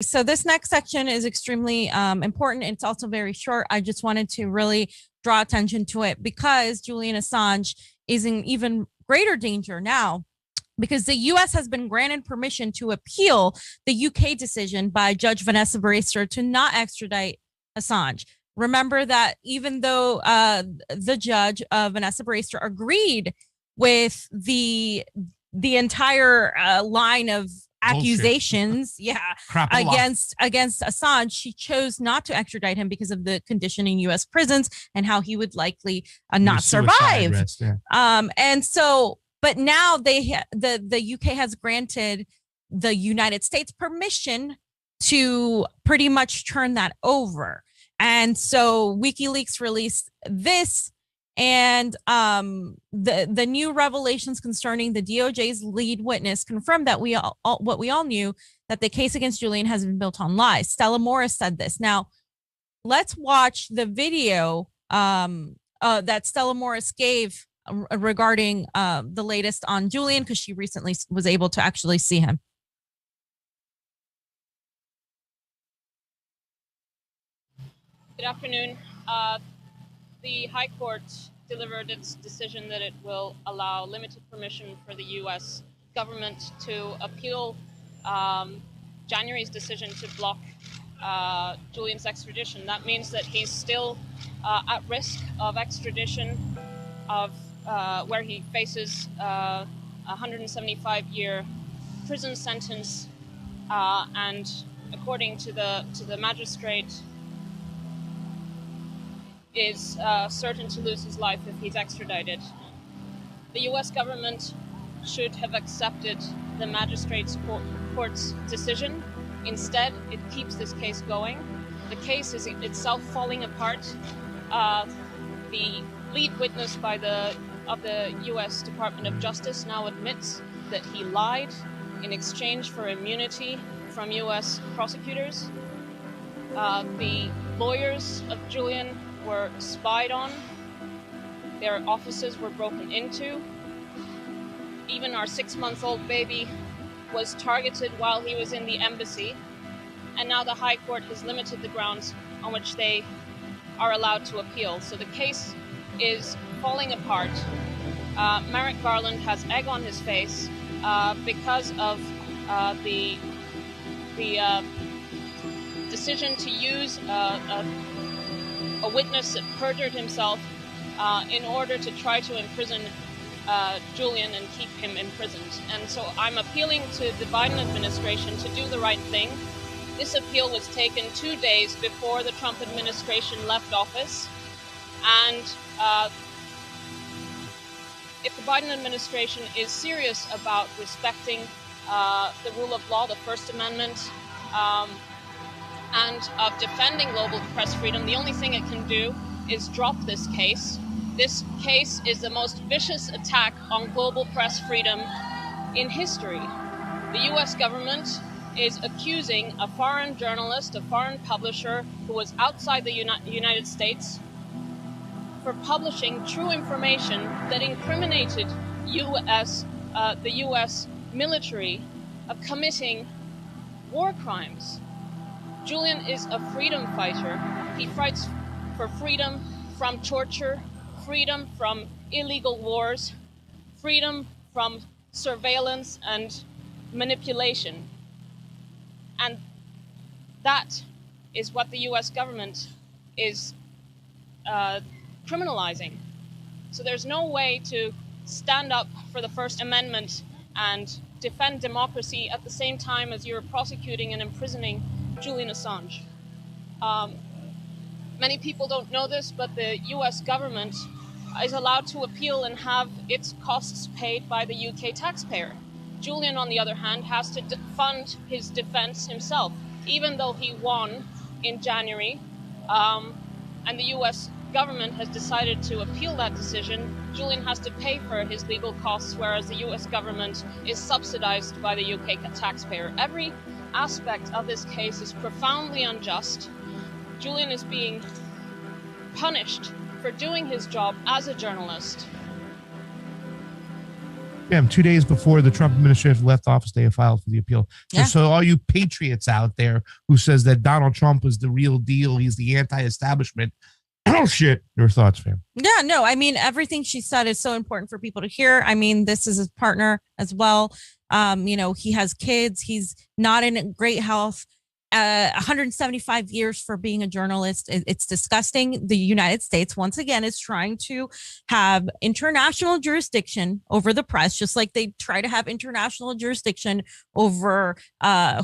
So this next section is extremely important. It's also very short. I just wanted to really draw attention to it because Julian Assange is in even greater danger now because the U.S. has been granted permission to appeal the U.K. decision by Judge Vanessa Brewster to not extradite Assange. Remember that even though the judge, Vanessa Brewster, agreed with the entire line of accusations against Assange, she chose not to extradite him because of the condition in U.S. prisons and how he would likely not survive. Risk, and so, but now the UK has granted the United States permission to pretty much turn that over. And so WikiLeaks released this. And the new revelations concerning the DOJ's lead witness confirmed that what we all knew, that the case against Julian has been built on lies. Stella Morris said this. Now, let's watch the video that Stella Morris gave regarding the latest on Julian, because she recently was able to actually see him. Good afternoon. The High Court delivered its decision that it will allow limited permission for the U.S. government to appeal January's decision to block Julian's extradition. That means that he's still at risk of extradition, where he faces a 175-year prison sentence, and according to the magistrate, is certain to lose his life if he's extradited. The U.S. government should have accepted the magistrate's court's decision. Instead, it keeps this case going. The case is itself falling apart. The lead witness of the U.S. Department of Justice now admits that he lied in exchange for immunity from U.S. prosecutors. The lawyers of Julian were spied on. Their offices were broken into. Even our 6-month-old baby was targeted while he was in the embassy. And now the High Court has limited the grounds on which they are allowed to appeal. So the case is falling apart. Merrick Garland has egg on his face because of the decision to use a witness that perjured himself in order to try to imprison Julian and keep him imprisoned. And so I'm appealing to the Biden administration to do the right thing. This appeal was taken 2 days before the Trump administration left office. And if the Biden administration is serious about respecting the rule of law, the First Amendment, and of defending global press freedom, the only thing it can do is drop this case. This case is the most vicious attack on global press freedom in history. The U.S. government is accusing a foreign journalist, a foreign publisher who was outside the United States, for publishing true information that incriminated the U.S. military of committing war crimes. Julian is a freedom fighter. He fights for freedom from torture, freedom from illegal wars, freedom from surveillance and manipulation. And that is what the US government is criminalizing. So there's no way to stand up for the First Amendment and defend democracy at the same time as you're prosecuting and imprisoning Julian Assange. Many people don't know this, but the US government is allowed to appeal and have its costs paid by the UK taxpayer. Julian, on the other hand, has to fund his defense himself, even though he won in January, and the US government has decided to appeal that decision. Julian has to pay for his legal costs, whereas the US government is subsidized by the UK taxpayer. Every aspect of this case is profoundly unjust. Julian is being punished for doing his job as a journalist. Yeah, 2 days before the Trump administration left office, they have filed for the appeal. So all you patriots out there who says that Donald Trump was the real deal, he's the anti-establishment. Oh, shit. Your thoughts, fam? Yeah, no, I mean, everything she said is so important for people to hear. I mean, this is his partner as well. He has kids. He's not in great health. 175 years for being a journalist. It's disgusting. The United States, once again, is trying to have international jurisdiction over the press, just like they try to have international jurisdiction over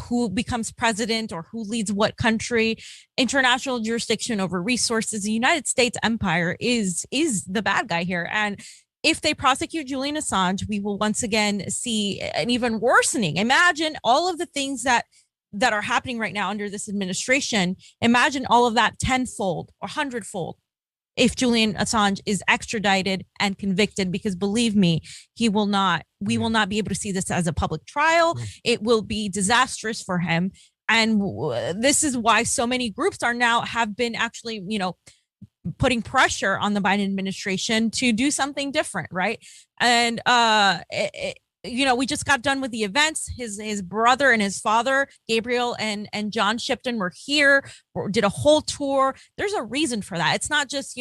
who becomes president or who leads what country. International jurisdiction over resources. The United States empire is the bad guy here. And if they prosecute Julian Assange, we will once again see an even worsening. Imagine all of the things that are happening right now under this administration. Imagine all of that tenfold or hundredfold if Julian Assange is extradited and convicted, because believe me, we will not be able to see this as a public trial. It will be disastrous for him. And this is why so many groups have been actually, putting pressure on the Biden administration to do something different. Right. And, we just got done with the events. His brother and his father, Gabriel and John Shipton, were here, did a whole tour. There's a reason for that. It's not just,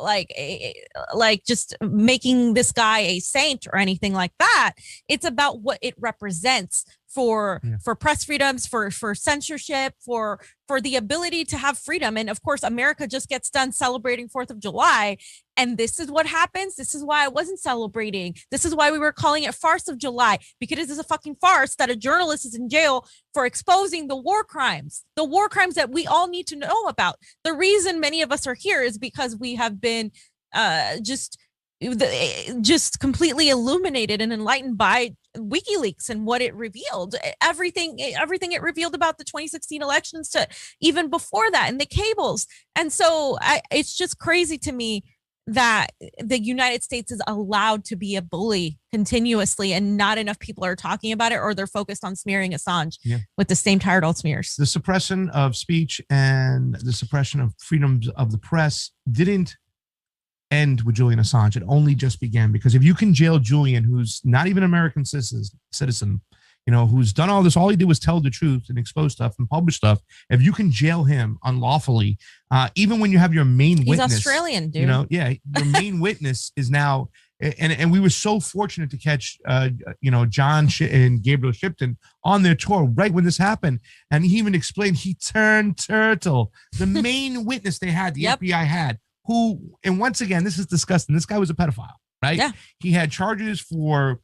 like just making this guy a saint or anything like that. It's about what it represents for press freedoms, for censorship, for the ability to have freedom. And of course, America just gets done celebrating 4th of July. And this is what happens. This is why I wasn't celebrating. This is why we were calling it Farce of July, because it is a fucking farce that a journalist is in jail for exposing the war crimes that we all need to know about. The reason many of us are here is because we have been just completely illuminated and enlightened by WikiLeaks and what it revealed, everything it revealed about the 2016 elections to even before that, and the cables. And so it's just crazy to me that the United States is allowed to be a bully continuously, and not enough people are talking about it, or they're focused on smearing Assange with the same tired old smears. The suppression of speech and the suppression of freedoms of the press didn't end with Julian Assange. It only just began, because if you can jail Julian, who's not even an American citizen, who's done all this, all he did was tell the truth and expose stuff and publish stuff. If you can jail him unlawfully, even when you have your main witness, he's Australian, dude. Your main witness is now, and we were so fortunate to catch, John and Gabriel Shipton on their tour right when this happened. And he even explained he turned turtle, the main witness they had, the FBI had, and once again, this is disgusting. This guy was a pedophile, right? Yeah. He had charges for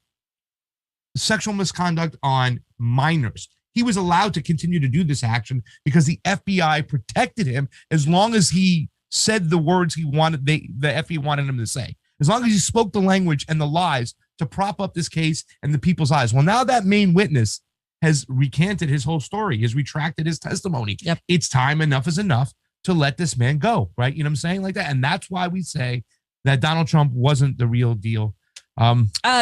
sexual misconduct on minors. He was allowed to continue to do this action because the FBI protected him as long as he said the words he wanted, the FBI wanted him to say. As long as he spoke the language and the lies to prop up this case and the people's eyes. Well, now that main witness has recanted his whole story, has retracted his testimony. Yep. It's time, enough is enough to let this man go, right? You know what I'm saying? Like that. And that's why we say that Donald Trump wasn't the real deal.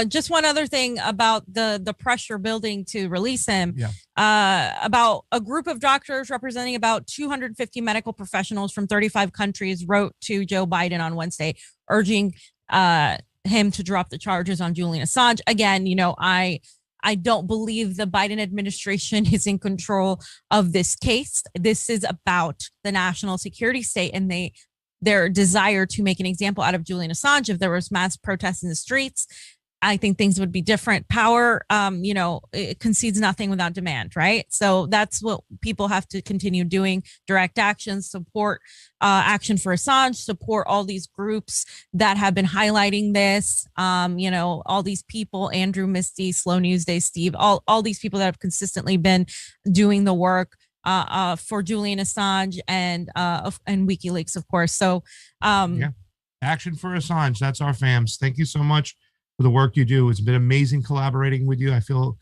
Just one other thing about the pressure building to release him. About a group of doctors representing about 250 medical professionals from 35 countries wrote to Joe Biden on Wednesday, urging him to drop the charges on Julian Assange. Again, I don't believe the Biden administration is in control of this case. This is about the national security state and their desire to make an example out of Julian Assange. If there was mass protests in the streets, I think things would be different. Power, it concedes nothing without demand, right? So that's what people have to continue doing. Direct action, support action for Assange, support all these groups that have been highlighting this. All these people, Andrew, Misty, Slow News Day, Steve, all these people that have consistently been doing the work for Julian Assange and WikiLeaks, of course. So action for Assange. That's our fams. Thank you so much for the work you do. It's been amazing collaborating with you. I feel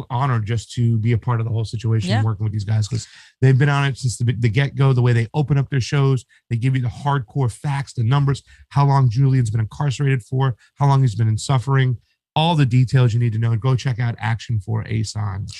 honored just to be a part of the whole situation, working with these guys, because they've been on it since the get-go. The way they open up their shows, they give you the hardcore facts, the numbers, how long Julian's been incarcerated for, how long he's been in suffering, all the details you need to know. Go check out Action for Assange.